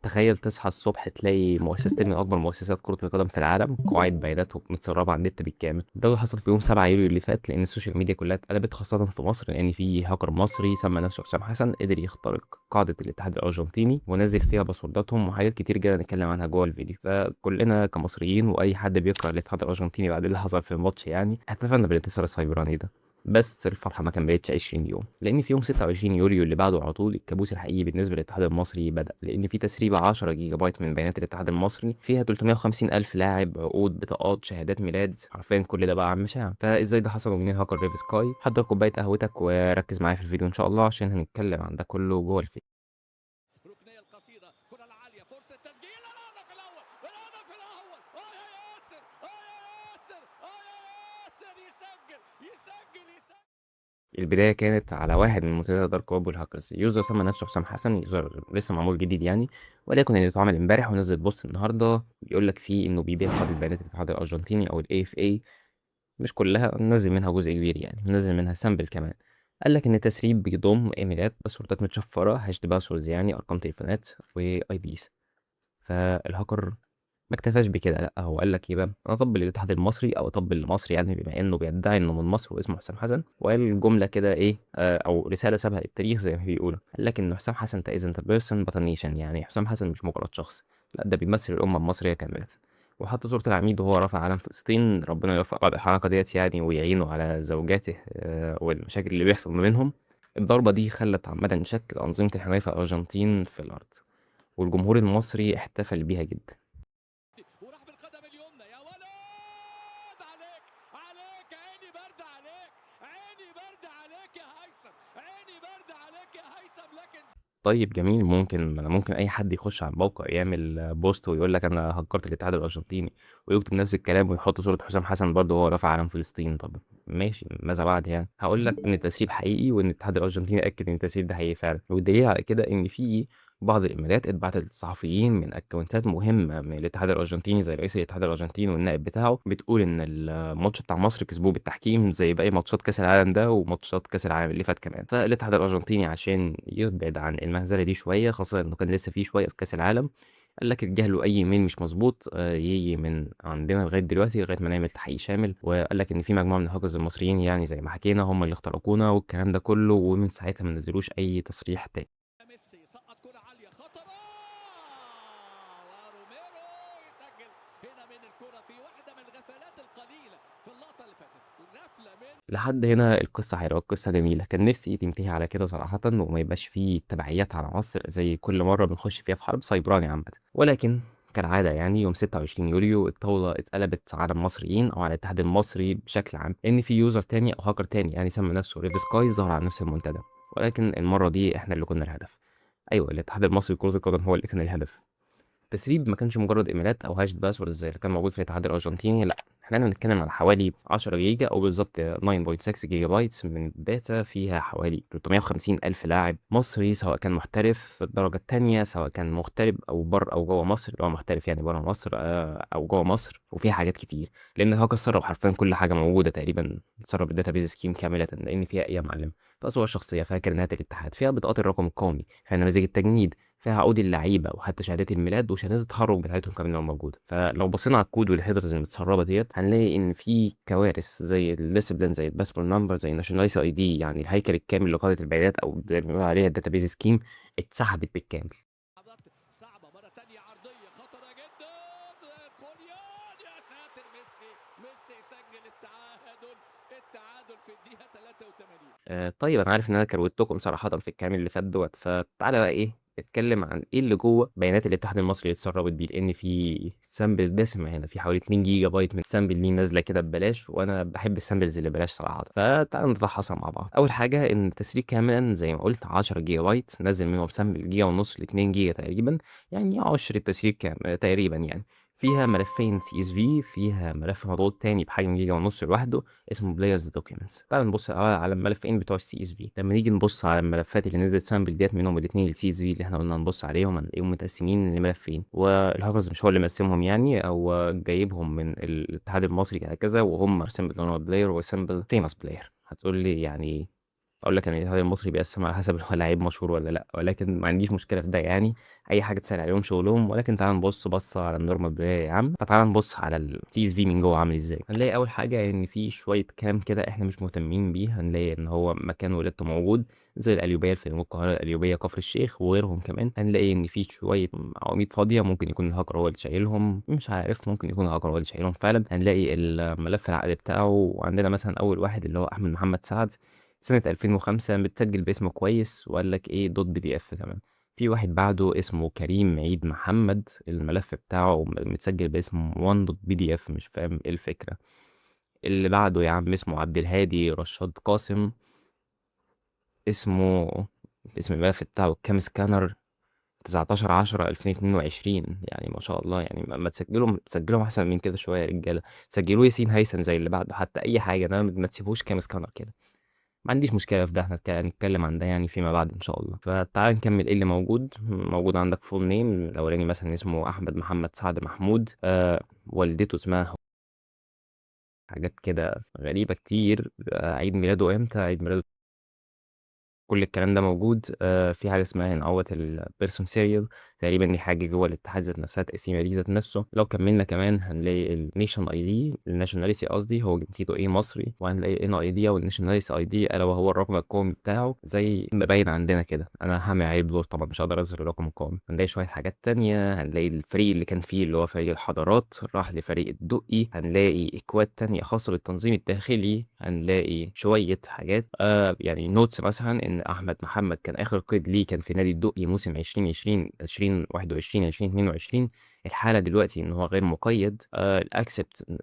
تخيل تصحى الصبح تلاقي مؤسستين من اكبر مؤسسات كرة القدم في العالم قواعد بيانات متسربة على النت بالكامل. ده اللي حصل في يوم 7 يوليو اللي فات، لان السوشيال ميديا كلها اتقلبت خاصة في مصر، لان في هاكر مصري سمى نفسه حسام حسن قدر يخترق قاعدة الاتحاد الارجنتيني ونزل فيها باسورداتهم وحاجات كتير جدا نتكلم عنها جوه الفيديو. فكلنا كمصريين واي حد بيكره الاتحاد الارجنتيني بعد اللي حصل في الماتش يعني احتفلنا بالانتصار السيبراني ده. بس الفرحة ما كملتش 20 يوم، لأن في يوم 26 يوليو اللي بعده على طول الكابوس الحقيقي بالنسبة للاتحاد المصري بدأ، لأن في تسريبة 10 جيجا بايت من بيانات الاتحاد المصري فيها 350 ألف لاعب، عقود، بطاقات، شهادات ميلاد، حرفيا كل ده بقى عم شاع. فإزاي ده حصل ومنين هاكر ريف سكاي؟ حضر كوباية قهوتك وركز معايا في الفيديو إن شاء الله عشان هنتكلم عن ده كله جوه الفيديو. ركنيه القصيره، كره العاليه، فرصه تسجيل، الهدف الاول، الهدف الاول، يا ياسر، يا ياسر، يا ياسر، يسجل يسجل. البداية كانت على واحد من منتديات دارك ويب والهاكرز، يوزر سمى نفسه حسام حسن، يوزر لسه معمول جديد يعني، وليكن انه اتعمل امبارح ونزل بوست النهارده بيقول لك فيه انه بيبيع قاعدة بيانات الاتحاد الارجنتيني او الاي اف اي، مش كلها، نزل منها جزء كبير يعني، نزل منها سامبل كمان. قال لك ان التسريب بيضم ايميلات، باسوردات متشفره، هاشد باسوردز يعني ارقام تليفونات واي بيز. فالهاكر ما اكتفاش بكده، لا هو قال لك ايه بقى، انا طب للاتحاد المصري او طب لمصر يعني بما انه بيدعي انه من مصر واسمه حسام حسن، وقال جمله كده ايه او رساله سابها للتاريخ زي ما بيقولوا. قال لك انه حسام حسن ده isn't a person but a nation، يعني حسام حسن مش مجرد شخص، لا ده بيمثل الامه المصريه كامله. وحط صوره العميد وهو رافع علم فلسطين، ربنا يوفق بعد الحركه ديت يعني ويعينه على زوجاته والمشاكل اللي بيحصل ما بينهم. الضربه دي خلت عامه نشكل انظمه الحمايه في الارجنتين في الارض، والجمهور المصري احتفل بيها جدا. وراح بالقدم اليمنى، يا ولد عليك، عليك عيني برد عليك، عيني برد عليك يا هيثم، عيني برد عليك يا هيثم. لكن طيب جميل، ممكن اي حد يخش على الموقع يعمل بوست ويقول لك انا هكرت الاتحاد الارجنتيني، ويكتب نفس الكلام ويحط صورة حسام حسن برضه وهو رافع علم فلسطين. طب ماشي، ماذا بعد يعني؟ هقول لك ان التسريب حقيقي وان الاتحاد الارجنتيني اكد ان التسريب ده حقيقي فعلا، والدليل على كده ان في بعض الايميلات اتبعتت للصحفيين من اكونتات مهمه من الاتحاد الارجنتيني زي رئيس الاتحاد الارجنتيني والنائب بتاعه، بتقول ان الماتش بتاع مصر كسبوه بالتحكيم زي باقي ماتشات كاس العالم ده وماتشات كاس العالم اللي فات كمان. فالاتحاد الارجنتيني عشان يبعد عن المهزله دي شويه، خاصه انه كان لسه فيه شويه في كاس العالم، قال لك اتجاهلوا اي ايميل مش مظبوط يجي من عندنا لغايه دلوقتي لغايه ما نعمل تحقيق شامل. وقال لك ان في مجموعه من الهاكرز المصريين يعني زي ما حكينا هم اللي اخترقونا والكلام ده كله، ومن ساعتها ما نزلوش اي تصريح تاني. ميسي سقط كرة عالية خطرة، وروميرو يسجل هنا من الكرة في واحدة من الغفلات القليلة في اللقطة اللي فاتت، غفلة من لحد هنا القصة حلوة، القصة جميلة، كان نفسي تنتهي على كده صراحة وما يبقاش فيه تبعيات على مصر زي كل مرة بنخش فيها في حرب سيبراني عامة. ولكن كالعادة يعني يوم 26 يوليو الطاولة اتقلبت على المصريين أو على الاتحاد المصري بشكل عام، إن في يوزر تاني أو هاكر تاني يعني سمى نفسه ريف سكاي ظهر على نفس المنتدى. ولكن المرة دي إحنا اللي كنا الهدف. أيوة، الاتحاد المصري لكرة القدم هو اللي كان الهدف. التسريب ما كانش مجرد ايميلات او هاشد باسورد زي اللي كان موجود في الاتحاد الارجنتيني، لا احنا بنتكلم على حوالي 10 جيجا او بالظبط 9.6 جيجا بايتس من الداتا، فيها حوالي 350 الف لاعب مصري، سواء كان محترف في الدرجه الثانيه، سواء كان مغترب او بره او جوه مصر، اللي هو محترف يعني بره مصر او جوه مصر، وفيها حاجات كتير. لان الهاكر سرب حرفيا كل حاجه موجوده تقريبا، سرب الداتا بيز سكيم كامله، لان فيها ايه يا معلم؟ فيها صور شخصيه، فيها كارنيهات الاتحاد، فيها بطاقات الرقم القومي، فيها نماذج التجنيد، فيها عقود اللعيبه وحتى شهادات الميلاد وشهادات التخرج بتاعتهم كمان لو موجوده. فلو بصينا على الكود والهيدرز اللي متسربه ديت هنلاقي ان في كوارث زي الديسيبلين، زي الباسبور نمبر، زي الناشوناليتي اي دي، يعني الهيكل الكامل لقاعده البيانات او زي ما بيقولوا عليها الداتابيز سكيم اتسحبت بالكامل. لحظات صعبة. مرة تانية عرضية خطرة جدا، كوريان، يا ساتر، ميسي يسجل التعادل في الدقيقة 83. طيب انا عارف ان انا كروتكم صراحه في الكلام اللي فات دوت، فتعالى بقى ايه نتكلم عن ايه اللي جوه بيانات الاتحاد المصري اللي اتسربت دي، لان في سامبل دسمه هنا، في حوالي 2 جيجا بايت من سامبل دي نازله كده ببلاش، وانا بحب السامبلز اللي ببلاش صراحه. فتعالى نتفحصها مع بعض. اول حاجه ان التسريب كاملا زي ما قلت 10 جيجا بايت، نزل منهم سامبل جيجا ونص ل 2 جيجا تقريبا، يعني عشر التسريب كام تقريبا يعني. فيها ملفين سي اس في، فيها ملف مضغوط تاني بحجم جيجا ونص لوحده اسمه بلايرز دوكيومنتس. تعال نبص على الملفين بتوع السي اس في. لما نيجي نبص على الملفات اللي نزلت سامبل ديت منهم الاثنين السي اس في اللي احنا قلنا نبص عليهم، هنلاقيهم متقسمين لملفين، والهاكرز مش هو اللي مقسمهم يعني، او جايبهم من الاتحاد المصري هكذا، وهم سامبل نورمال بلاير وسامبل فيموس بلاير. هتقول لي يعني اقول لك ان الاتحاد المصري بيقسم على حسب هو لعيب مشهور ولا لا، ولكن ما عنديش مشكله في ده يعني. اي حاجه تسهل عليهم شغلهم. ولكن تعال نبص بصه على النورمال بلاي يا عم. فتعال نبص على التي اس في من جوه عامل ازاي. هنلاقي اول حاجه ان في شويه كام كده احنا مش مهتمين بيه. هنلاقي ان هو مكان ولادته موجود زي القليوبيه في القاهره، القليوبيه كفر الشيخ وغيرهم كمان. هنلاقي ان في شويه عواميد فاضيه، ممكن يكون الهاكر هو اللي شايلهم، مش عارف، ممكن يكون الهاكر هو اللي شايلهم فعلا. هنلاقي الملف العقد بتاعه، وعندنا مثلا اول واحد اللي هو احمد محمد سعد سنة 2005 متسجل باسمه كويس، وقال لك ايه دوت بي دي اف كمان. في واحد بعده اسمه كريم عيد محمد، الملف بتاعه متسجل باسم 1 دوت بي دي اف، مش فاهم ايه الفكرة. اللي بعده يا عم اسمه عبد الهادي رشاد قاسم، اسمه اسم الملف بتاعه كام سكانر 19/10/2022. يعني ما شاء الله، يعني ما تسجلوا احسن من كده شويه يا رجاله. سجلوه ياسين هيثم زي اللي بعده، حتى اي حاجه، انا ما تسيبوش كام سكانر كده. ما عنديش مشكلة في ده، احنا نتكلم عن ده يعني فيما بعد ان شاء الله. فتعال نكمل ايه اللي موجود عندك. فول نيم الاولاني مثلا اسمه احمد محمد سعد محمود. والدته اسمها حاجات كده غريبة كتير. عيد ميلاده امتى، عيد ميلاده، كل الكلام ده موجود. في حاجه اسمها هنا اهوت البيرسون سيريال، تقريبا دي حاجه جوه الاتحاد ذات نفسها، تقسيمه دي ذات نفسه. لو كملنا كمان هنلاقي النيشن اي دي، الناشوناليتي قصدي، هو جنسيته ايه مصري. وهنلاقي ان اي دي او الناشوناليتي اي دي، الا وهو الرقم القومي بتاعه زي ما باين عندنا كده. انا هعمل عليه بلور طبعا، مش هقدر اظهر الرقم القومي. هنلاقي شويه حاجات تانية. هنلاقي الفريق اللي كان فيه اللي هو فريق الحضارات راح لفريق الدقي. هنلاقي اكواد تانية خاصه بالتنظيم الداخلي. هنلاقي شويه حاجات يعني نوتس مثلا ان احمد محمد كان اخر قيد ليه كان في نادي الدقي موسم 2020 2021 2022. الحاله دلوقتي ان هو غير مقيد.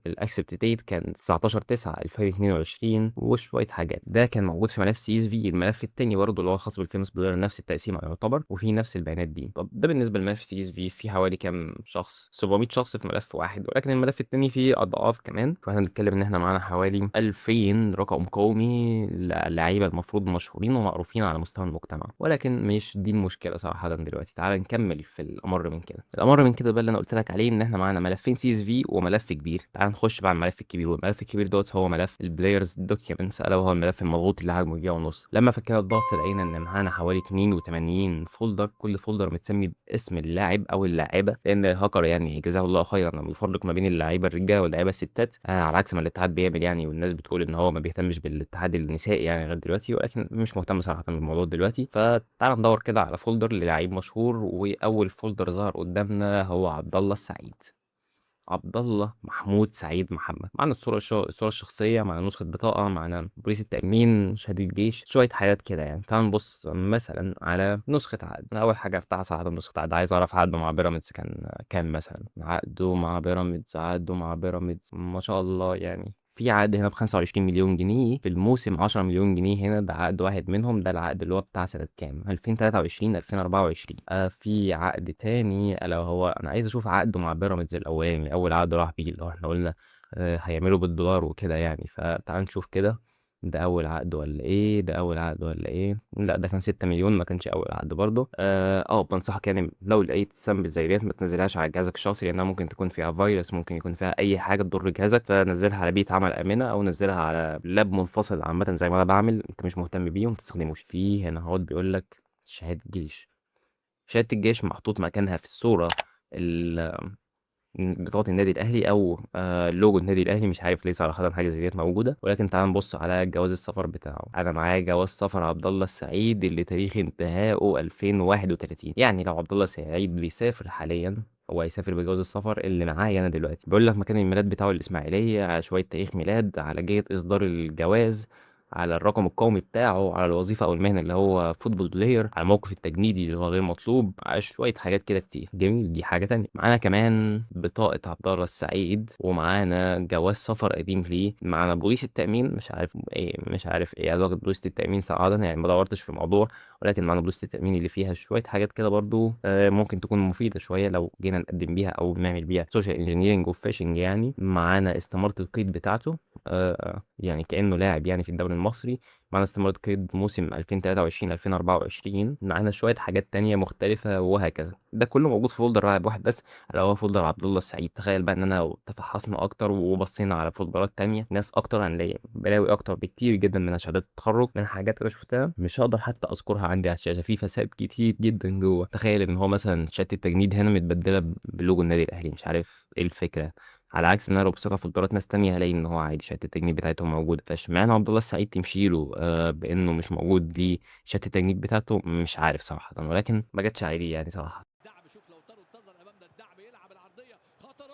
الاكسبت ديت كان 19/9/2022 وشويه حاجات. ده كان موجود في ملف سي اس في. الملف التاني برضه اللي هو خاص بالفيمس بلير نفس التقسيمه يعتبر، وفي نفس البيانات دي. طب ده بالنسبه لملف سي اس في. في حوالي كام شخص؟ 700 شخص في ملف واحد، ولكن الملف التاني فيه اضعاف كمان. فاحنا بنتكلم ان احنا معانا حوالي 2000 رقم قومي لعيبه المفروض مشهورين ومعروفين على مستوى المجتمع. ولكن مش دي المشكله صراحه دلوقتي. تعال نكمل في الامر من كده. الامر من كده بقى اللي انا قلت لك عليه، ان احنا معانا ملفين سي اس في وملف كبير. تعال نخش بقى على الملف الكبير. والملف الكبير دوت هو ملف البلايرز دوكيومنتس، الا وهو الملف المضغوط اللي حجمه جيجا ونص. لما فكينا الضغط لقينا ان معانا حوالي 82 فولدر، كل فولدر متسمي باسم اللاعب او اللاعبه، لان الهاكر يعني جزاه الله خيرا لما بيفرق ما بين اللعيبه الرجاله واللعيبه الستات. على عكس ما الاتحاد بيعمل يعني. والناس بتقول ان هو ما بيهتمش بالاتحاد النسائي يعني غير دلوقتي، ولكن مش مهتم صراحه بالموضوع دلوقتي. فتعال ندور كده على فولدر للعيب مشهور. واول فولدر ظهر قدامنا هو عبد الله السعيد، عبد الله محمود سعيد محمد. معانا الصورة الشخصية، معانا نسخة بطاقة، معانا بوليس التأمين، شهادة جيش، شوية حاجات كده يعني. تعال نبص مثلا على نسخة عقد. أنا أول حاجة أفتحها صراحة نسخة عقد. عايز أعرف عقده مع بيراميدز كان كام مثلا. عقده مع بيراميدز ما شاء الله يعني. في عقد هنا ب25 مليون جنيه في الموسم، 10 مليون جنيه هنا. ده عقد واحد منهم. ده العقد اللي هو بتاع سنة كام، 2023 2024. في عقد تاني الا وهو، انا عايز اشوف عقده مع بيراميدز الاولاني، اول عقد راح بيه اللي هو احنا قلنا هيعملوا بالدولار وكده يعني. فتعال نشوف كده. ده اول عقد ولا ايه؟ ده اول عقد ولا ايه؟ لا ده كان 6 مليون، ما كانش اول عقد برضه. بنصحك يعني لو لقيت سامبل زي ديت ما تنزلهاش على جهازك الشخصي، لانها ممكن تكون فيها فيروس، ممكن يكون فيها اي حاجه تضر جهازك. فنزلها على بيئه عمل امنه، او نزلها على لاب منفصل عامه زي ما انا بعمل، انت مش مهتم بيه وما تستخدموش. في هنا اهوت بيقول لك شهاده جيش. شهادة الجيش محطوط مكانها في الصورة ال- بطاقة النادي الأهلي أو لوجو النادي الأهلي. مش عارف ليه صراحة حاجة زي ديت موجودة. ولكن تعال نبص على جواز السفر بتاعه. أنا معايا جواز سفر عبد الله السعيد اللي تاريخ انتهائه 2031. يعني لو عبد الله السعيد بيسافر حاليا، هو هيسافر بجواز السفر اللي معايا انا دلوقتي. بيقول لك مكان الميلاد بتاعه الاسماعيليه، على شويه تاريخ ميلاد، على جهه اصدار الجواز، على الرقم القومي بتاعه، على الوظيفة أو المهنة اللي هو فوتبول بلاير، على الموقف التجنيدي اللي هو غير مطلوب، على شوية حاجات كده كتير. جميل. دي حاجة تانية. معانا كمان بطاقة عبد الله السعيد، ومعانا جواز سفر قديم ليه، معانا بوليس التأمين. مش عارف ايه علاقة بوليس التأمين صراحة يعني، ما دورتش في الموضوع. ولكن معانا بوليس التأمين اللي فيها شوية حاجات كده برضو ممكن تكون مفيدة شوية لو جينا نقدم بيها أو نعمل بيها سوشيال انجينيرنج وفيشنج يعني. معانا استمارة القيد بتاعته يعني كأنه لاعب يعني في الدوري المصري. معانا استمرار قيد موسم 2023 2024، معانا شوية حاجات تانية مختلفة وهكذا. ده كله موجود في فولدر لاعب واحد بس، اللي هو فولدر عبد الله السعيد. تخيل بقى اننا لو تفحصنا اكتر وبصينا على فولدرات تانية ناس اكتر، هنلاقي بلاوي اكتر بكتير جدا من شهادات التخرج، من حاجات انا شفتها مش هقدر حتى اذكرها عندي على الشاشة. في فساد كتير جدا جوه. تخيل ان هو مثلا شهادة التجنيد هنا متبدلة بلوجو النادي الاهلي، مش عارف ايه الفكرة. على عكس ان انا لو بصيت على فولدرات ناس تانية هلاقي ان هو عادي شهادة التجنيد بتاعتهم موجودة. فاشمعنى عبد الله السعيد تمشي له بانه مش موجود ليه شهادة التجنيد بتاعته؟ مش عارف صراحة، ولكن ما جاتش عليه يعني صراحة. دعم، شوف لو طاروا انتظر امامنا الدعم، يلعب العرضيه خطرات،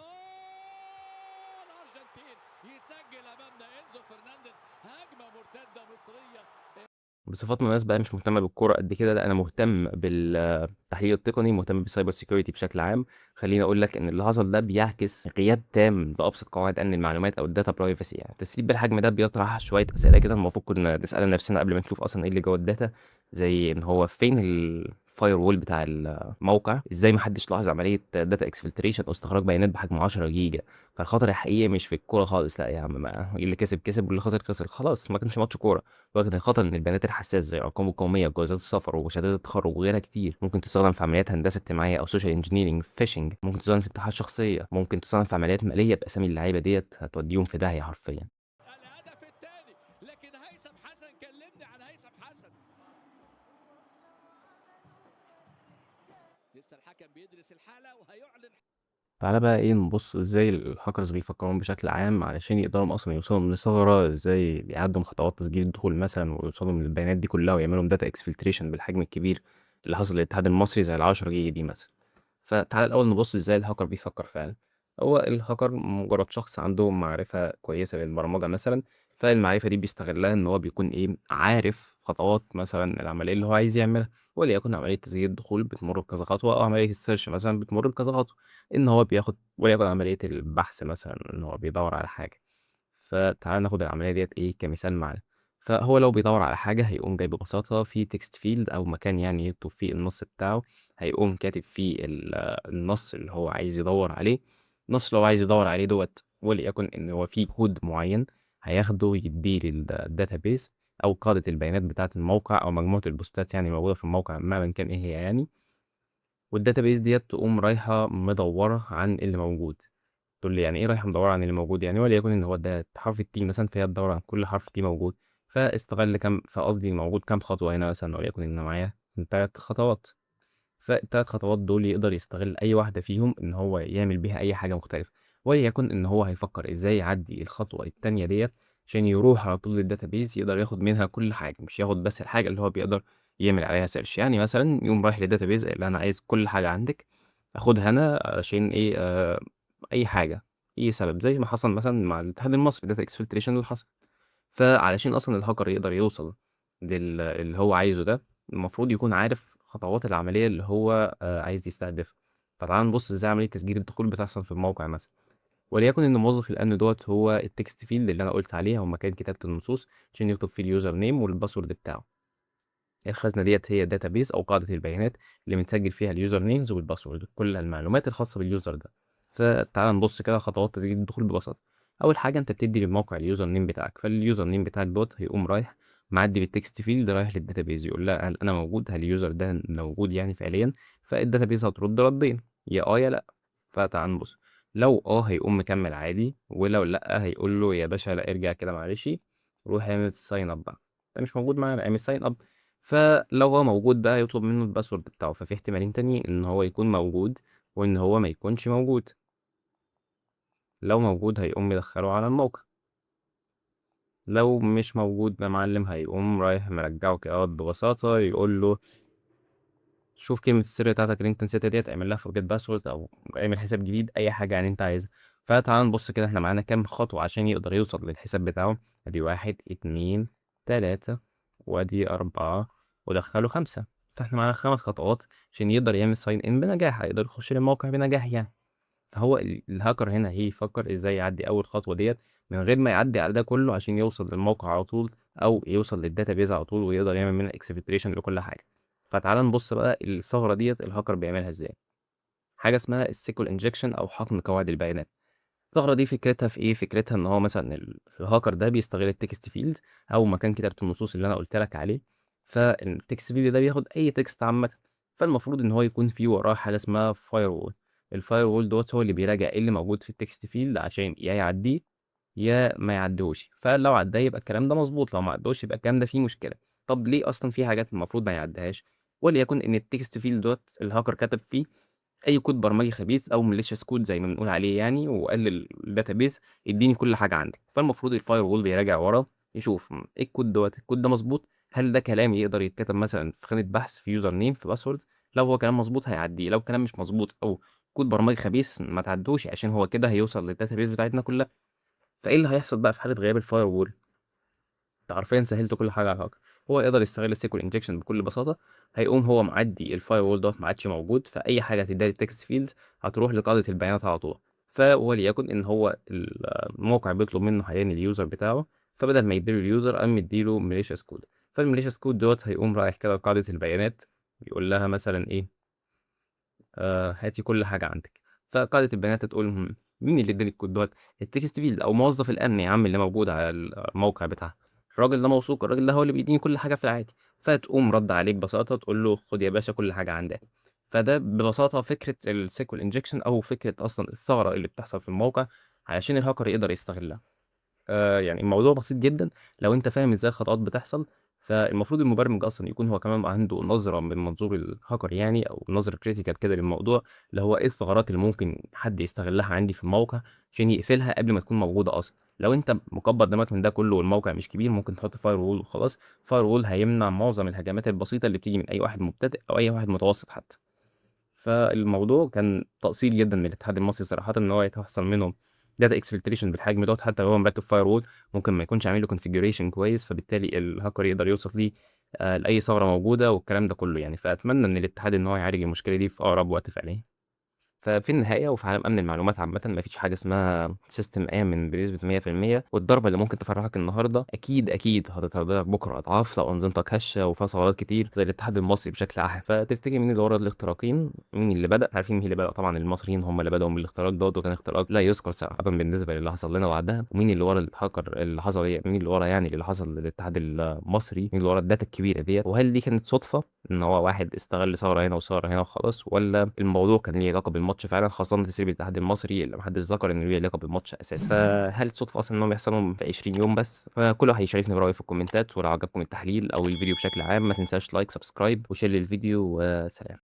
الارجنتين يسجل امامنا انزو فرنانديز، هجمه مرتده مصريه. بصفات مناسبة بقى مش مهتم بالكورة قد كده، لا أنا مهتم بالتحليل التقني، مهتم بالسايبر سيكيورتي بشكل عام. خليني أقول لك إن اللي حصل ده بيعكس غياب تام لأبسط قواعد أمن المعلومات أو الداتا برايفسي. يعني التسريب بالحجم ده بيطرح شوية أسئلة كده المفروض كنا نسأل نفسنا قبل ما نشوف أصلا إيه اللي جوه الداتا. زي إن هو فين الفاير وول بتاع الموقع، ازاي ما حدش لاحظ عمليه داتا اكسفلتريشن او استخراج بيانات بحجم 10 جيجا. فالخطر الحقيقي مش في الكوره خالص، لا يا عم، ما اللي كسب كسب واللي خسر خسر، خلاص ما كانش ماتش كوره. ولكن الخطر ان البيانات الحساسه زي الارقام القوميه وجوازات السفر وشهادات التخرج وغيرها كتير ممكن تستخدم في عمليات هندسه اجتماعيه او سوشيال انجينيرنج فيشنج، ممكن تستخدم في انتحارات شخصيه، ممكن تستخدم في عمليات ماليه باسامي اللعيبه ديت هتوديهم في داهيه حرفيا. الهدف الثاني، لكن هيثم حسن، كلمني عن هيثم حسن. لسه الحكم بيدرس الحاله وهيعلن. تعالى بقى ايه نبص ازاي الهاكرز بيفكرون بشكل عام علشان يقدروا اصلا يوصلوا من الثغرة، ازاي بيعدوا من خطوات تسجيل الدخول مثلا ويوصلوا من البيانات دي كلها ويعملوا داتا اكسفلتريشن بالحجم الكبير اللي حصل للاتحاد المصري زي ال10 جيجا دي مثلا. فتعالى الاول نبص ازاي الهاكر بيفكر فعلا. هو الهاكر مجرد شخص عنده معرفة كويسة بالبرمجة مثلا، فالمعرفة دي بيستغلها ان هو بيكون ايه عارف خطوات مثلا العملية اللي هو عايز يعملها. وليكن عملية تسجيل الدخول بتمر بكذا خطوة، أو عملية السيرش مثلا بتمر بكذا خطوة. إن هو بياخد وليكن عملية البحث مثلا إن هو بيدور على حاجة. فتعال ناخد العملية ديت إيه كمثال معانا. فهو لو بيدور على حاجة هيقوم جاي ببساطة في تكست فيلد أو مكان يعني يكتب فيه النص بتاعه، هيقوم كاتب فيه النص اللي هو عايز يدور عليه. النص اللي هو عايز يدور عليه دوت وليكن إن هو فيه كود معين، هياخده يديه للداتابيز أو قاعدة البيانات بتاعة الموقع أو مجموعة البوستات يعني موجودة في الموقع مهما كان إيه هي يعني. والداتابيز ديت تقوم رايحة مدورة عن اللي موجود. تقول لي يعني ايه رايحة مدورة عن اللي موجود؟ يعني وليكن ان هو ده حرف التي مثلا، فهي تدور عن كل حرف تي موجود. فاستغل كام، فقصدي موجود كام خطوة هنا مثلا، وليكن ان معايا 3 خطوات. فال3 خطوات دول يقدر يستغل اي واحدة فيهم ان هو يعمل بيها اي حاجة مختلفة. وليكن ان هو هيفكر ازاي يعدي الخطوة التانية ديت عشان يروح على طول للداتابيز يقدر ياخد منها كل حاجة، مش ياخد بس الحاجة اللي هو بيقدر يعمل عليها سيرش. يعني مثلا يقوم رايح للداتابيز اللي انا عايز كل حاجة عندك اخدها انا عشان ايه اي حاجة، اي سبب، زي ما حصل مثلا مع الاتحاد المصري داتا اكسفلتريشن اللي حصل. فعلشان اصلا الهاكر يقدر يوصل اللي هو عايزه ده، المفروض يكون عارف خطوات العمليه اللي هو عايز يستهدفها. فتعال نبص ازاي عمليه تسجيل الدخول بتحصل في الموقع مثلا. وليكن ان موظف الامن دوت هو التكست فيلد اللي انا قلت عليها هو مكان كتابه النصوص عشان يكتب فيه اليوزر نيم والباسورد بتاعه. الخزنه ديت هي داتابيز او قاعده البيانات اللي بنسجل فيها اليوزر نيمز والباسورد، كل المعلومات الخاصه باليوزر ده. فتعال نبص كده خطوات تسجيل الدخول ببساطه. اول حاجه انت بتدي للموقع اليوزر نيم بتاعك، فاليوزر نيم بتاعك دوت هيقوم رايح معدي بالتكست فيلد رايح للداتابيز يقول لها هل انا موجود، هل اليوزر ده موجود يعني فعليا. فالداتابيز هترد ردين، يا يا لا. فتعال نبص. لو هيقوم مكمل عادي، ولو لا هيقول له يا باشا لا ارجع كده معلش، روح اعمل ساين اب بقى. انت مش موجود معانا اعمل ساين اب. فلو هو موجود بقى يطلب منه الباسورد بتاعه. ففي احتمالين تانيين ان هو يكون موجود وان هو ما يكونش موجود. لو موجود هيقوم يدخله على الموقع، لو مش موجود يا معلم هيقوم رايح مرجعه كده ببساطة يقول له شوف كلمة السر بتاعتك اللي انت نسيتها ديت، اعمل لها فورجيت باسورد او اعمل حساب جديد، اي حاجة يعني انت عايزها. فتعال نبص كده احنا معانا كام خطوة عشان يقدر يوصل للحساب بتاعه. ادي 1 2 3 وادي 4 ودخله 5. فاحنا معانا 5 خطوات عشان يقدر يعمل ساين ان بنجاح، هيقدر يخش للموقع بنجاح يعني. فهو الهاكر هنا هيفكر ازاي يعدي اول خطوة ديت من غير ما يعدي على ده كله عشان يوصل للموقع على طول، او يوصل للداتابيز على طول ويقدر يعمل منها اكسفلتريشن لكل حاجة. فتعال نبص بقى الثغرة ديت الهاكر بيعملها ازاي. حاجة اسمها السيكول انجكشن او حقن قواعد البيانات. الثغرة دي فكرتها في إيه؟ فكرتها إن هو مثلًا الهاكر ده بيستغل الtext field أو مكان كتابة النصوص اللي أنا قُلت لك عليه، فالtext field ده بياخد أي text عامةً، فالمفروض إن هو يكون في وراه حاجة اسمها firewall. الfirewall دوّة هو اللي بيراجع إيه اللي موجود في الtext field عشان يا يعدّيه يا ما يعدّيهوش، فلو عدّاه يبقى الكلام ده مضبوط، لو ما عدّاهوش يبقى الكلام ده فيه مشكلة. طب ليه أصلًا في حاجات المفروض ما يعدّيهاش؟ وليكن إن الtext field دوّة الهاكر كتب فيه أي كود برمجي خبيث أو malicious code زي ما بنقول عليه يعني، وقال للdatabase ادّيني كل حاجة عندك، فالمفروض الfirewall بيراجع ورا يشوف إيه الكود دوّة، الكود ده مضبوط، هل ده كلام يقدر يتكتب مثلًا في خانة بحث في user name في password، لو هو كلام مضبوط هيعدّيه، لو كلام مش مضبوط أو كود برمجي خبيث ما تعدّوش عشان هو كده هيوصل للdatabase بتاعتنا كلّها. فإيه اللي هيحصل بقى في حالة غياب الfirewall؟ أنت حرفيًا سهّلت كل حاجة على الهاكر، هو يقدر يستغل الSQL injection بكل بساطة، هيقوم هو معدّي الfirewall دوّة ما عادش موجود، فأي حاجة هتدّيها للtext field هتروح لقاعدة البيانات على طول، وليكن إن هو الموقع بيطلب منه حاليًا الuser بتاعه، فبدل ما يدّي له الuser قام مدّي له malicious code، فالmalicious code دوّة هيقوم رايح كده لقاعدة البيانات يقول لها مثلًا إيه، هاتي كل حاجة عندِك، فقاعدة البيانات هتقول مين اللي ادّاني الكود دوّة؟ الtext field أو موظف الأمن يا عم اللي موجود على الموقع بتاعها، الراجل ده موثوق، الراجل ده هو اللي بيدّيني كل حاجة في العادي، فتقوم رادة عليه ببساطة تقول له خُد يا باشا كل حاجة عندك، فده ببساطة فكرة الSQL injection أو فكرة أصلًا الثغرة اللي بتحصل في الموقع علشان الهاكر يقدر يستغلها. يعني الموضوع بسيط جدًا لو أنت فاهم إزاي الخطوات بتحصل، فالمفروض المبرمج أصلًا يكون هو كمان عنده نظرة من منظور الهاكر يعني أو نظرة critical كده للموضوع، اللي هو إيه الثغرات اللي ممكن حد يستغلها عندي في الموقع عشان يقفلها قبل ما تكون موجودة أصلًا. لو أنت مكبّر دماغك من ده كلّه والموقع مش كبير ممكن تحط firewall وخلاص، firewall هيمنع معظم الهجمات البسيطة اللي بتيجي من أي واحد مبتدئ أو أي واحد متوسط حتى. فالموضوع كان تقصير جدًا من الاتحاد المصري صراحةً إن هو يحصل منهم data exfiltration بالحجم دوّة، حتى لو هو مركّب firewall ممكن ما يكونش عامل له configuration كويس، فبالتالي الهاكر يقدر يوصل ليه لأي ثغرة موجودة والكلام ده كلّه يعني، فأتمنى إن الاتحاد إن هو يعالج المشكلة دي في أقرب وقت فعليًا. ففي النهاية وفي عالم أمن المعلومات عامةً ما فيش حاجة اسمها سيستم آمن بنسبة 100%، والضربة اللي ممكن تفرّحك النهارده أكيد هتتردد لك بكرة أضعاف لو أنظمتك هشة وفيها ثغرات كتير زي الاتحاد المصري بشكل عام. فتفتكر مين اللي ورا الاختراقين؟ مين اللي بدأ؟ عارفين مين اللي بدأ طبعًا المصريين هم اللي بدأوا بالاختراق دوّة، وكان اختراق لا يُذكر صراحةً بالنسبة للي حصل لنا بعدها. ومين اللي ورا الهاكر اللي حصل مين اللي ورا يعني اللي حصل للاتحاد المصري؟ مين اللي ورا الdata الكبيرة ديّة؟ وهل دي كانت صُدفة إن هو واحد استغل ثغرة هنا وثغرة هنا وخلاص، والّا الموضوع كان ليه علاقة بالماتش فعلًا، خاصةً تسريب الاتحاد المصري اللي ما حدش ذكر إنه ليه علاقة بالماتش أساسًا، فهل صُدفة أصلًا إنهم يحصلوا في 20 يوم بس؟ فكل واحد يشاركني برأيه في الكومنتات، ولو عجبكم التحليل أو الفيديو بشكل عام ما تنساش لايك، سبسكرايب، وشير للفيديو، وسلام.